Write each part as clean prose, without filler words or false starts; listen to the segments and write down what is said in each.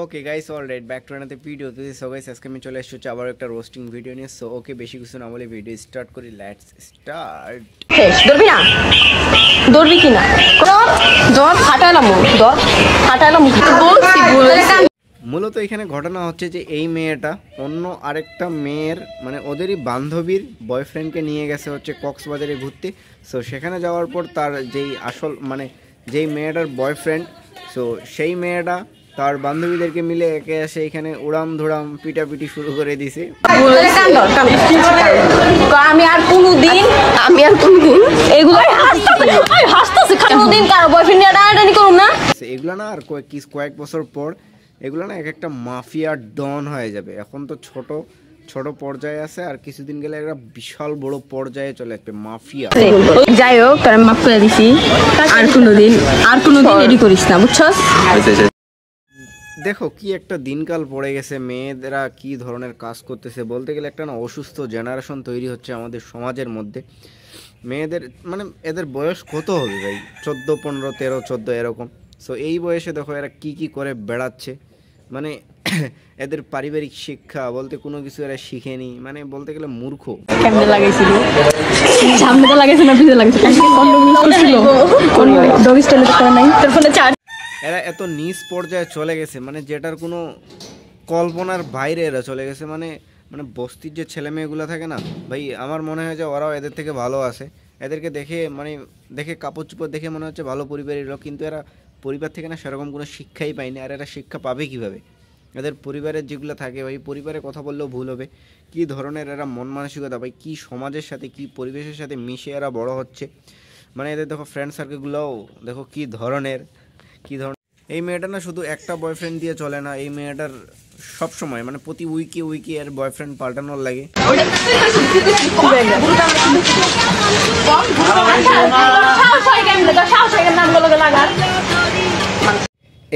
Okay guys, alright, back to another video. So guys, আজকে আমি চলে এসেছি আবার একটা রোস্টিং ভিডিও নিয়ে। সো ওকে, বেশি কিছু না বলে ভিডিও স্টার্ট করি। Let's start. ধরবি না, ধরবি কি না? ধর, ফাটাইলাম, ধর, ফাটাইলাম। মূলত এখানে ঘটনা হচ্ছে যে এই মেয়েটা অন্য আরেকটা মেয়ের মানে ওদেরই বান্ধবীর বয়ফ্রেন্ডকে নিয়ে গেছে হচ্ছে কক্সবাজারে ঘুরতে। সো সেখানে যাওয়ার পর তার যেই আসল মানে যেই মেয়েটার বয়ফ্রেন্ড, সো সেই মেয়েটা তার বান্ধবীদেরকে মিলে একে এসে এখানে উড়াম ধুড়াম পিটাপিটি শুরু করে দিছে। আমি আর কোনোদিন এগুলাই হাসতেছে, কোনোদিন কারো বয়ফ্রেন্ড নিয়ে টানাটানি করুন না। এগুলো না আর কয়েক বছর পর এগুলো না এক একটা মাফিয়া ডন হয়ে যাবে। এখন তো ছোট ছোট পর্যায়ে আছে, আর কিছুদিন গেলে একটা বিশাল বড় পর্যায়ে চলে আসবে মাফিয়া। যাই হোক, তার মাফ করে দিছি, আর কোনোদিন রেডি করিস না, বুঝছস? দেখো কি একটা দিনকাল পড়ে গেছে, মেয়েদেরা কি ধরনের কাজ করতেছে। বলতে গেলে একটা না অসুস্থ জেনারেশন তৈরি হচ্ছে আমাদের সমাজের মধ্যে। মেয়েদের মানে এদের বয়স কত হবে ভাই? 14, 15, 13, 14 এরকম। সো এই বয়সে দেখো এরা কি করে বেড়াচ্ছে। মানে এদের পারিবারিক শিক্ষা বলতে কোনো কিছু এরা শিখেনি, মানে বলতে গেলে মূর্খ। কেমনে লাগাইছিল, সামনেটা লাগাইছে না পিছে লাগাইছে, কন্ডম ইউজ করছিল, কোন ডগ স্টাইলে করে নাই, তার ফলে চার। এরা এত নিচ পর্যায়ে চলে গেছে মানে যেটার কোনো কল্পনার বাইরে এরা চলে গেছে। মানে মানে বস্তির যে ছেলে মেয়েগুলো থাকে না ভাই, আমার মনে হয় যে ওরাও এদের থেকে ভালো আছে। এদেরকে দেখে মানে দেখে কাপড় চোপড় দেখে মনে হচ্ছে ভালো পরিবারের লোক, কিন্তু এরা পরিবার থেকে না সেরকম কোনো শিক্ষাই পায়নি। আর এরা শিক্ষা পাবে কীভাবে? এদের পরিবারের যেগুলো থাকে ভাই, পরিবারে কথা বললেও ভুল হবে। কী ধরনের এরা মন মানসিকতা ভাই, কী সমাজের সাথে কী পরিবেশের সাথে মিশে এরা বড় হচ্ছে। মানে এদের দেখো ফ্রেন্ড সার্কেলগুলোও দেখো কী ধরনের। এই মেয়েটা না শুধু একটা বয়ফ্রেন্ড দিয়ে চলে না, এই মেয়েটার সব সময় মানে প্রতি উইকে এর বয়ফ্রেন্ড পাল্টানোর লাগে।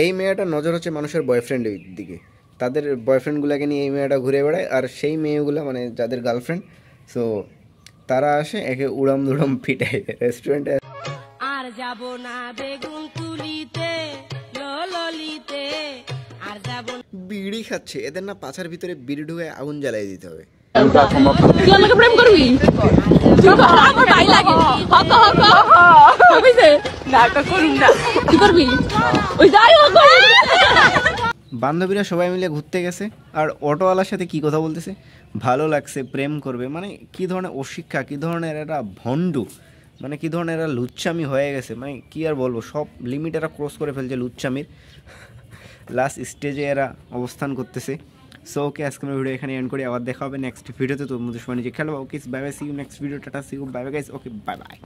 এই মেয়েটার নজর হচ্ছে মানুষের বয়ফ্রেন্ডের দিকে, তাদের বয়ফ্রেন্ডগুলোকে নিয়ে এই মেয়েটা ঘুরে বেড়ায়। আর সেই মেয়েগুলো মানে যাদের গার্লফ্রেন্ড, সো তারা আসে একে উড়াম দুড়াম পিটায় রেস্টুরেন্টে। আর যাব না বেগুন তুলিতে ললিতে, আর যাব বিড়ি খাচ্ছে, এদের না পাছার ভিতরে বিড়ি ঢুকে আগুন জ্বালিয়ে দিতে হবে। তুই আমাকে প্রেম করবি? আমার ভাই লাগে, কি করবি? ওই যাই হোক, বান্ধবীরা সবাই মিলে ঘুরতে গেছে, আর অটোওয়ালার সাথে কি কথা বলতেছে, ভালো লাগছে, প্রেম করবে। মানে কি ধরনের অশিক্ষা, কি ধরনের এরা ভণ্ডু, মানে কি ধরনের এরা লুচ্চামি হয়ে গেছে। মানে কি আর বলবো, সব লিমিট এরা ক্রস করে ফেলছে লুচ্চামির। লাস্ট স্টেজে এরা অবস্থান করতেছে। সো ওকে, আজকে আমি ভিডিও এখানে এন্ড করি। আবার দেখা হবে নেক্সট ভিডিওতে। তো মধ্যে সময় নিজে খেলো। Okay, bye bye, see you next video, tata, see you, bye bye guys, okay, bye by.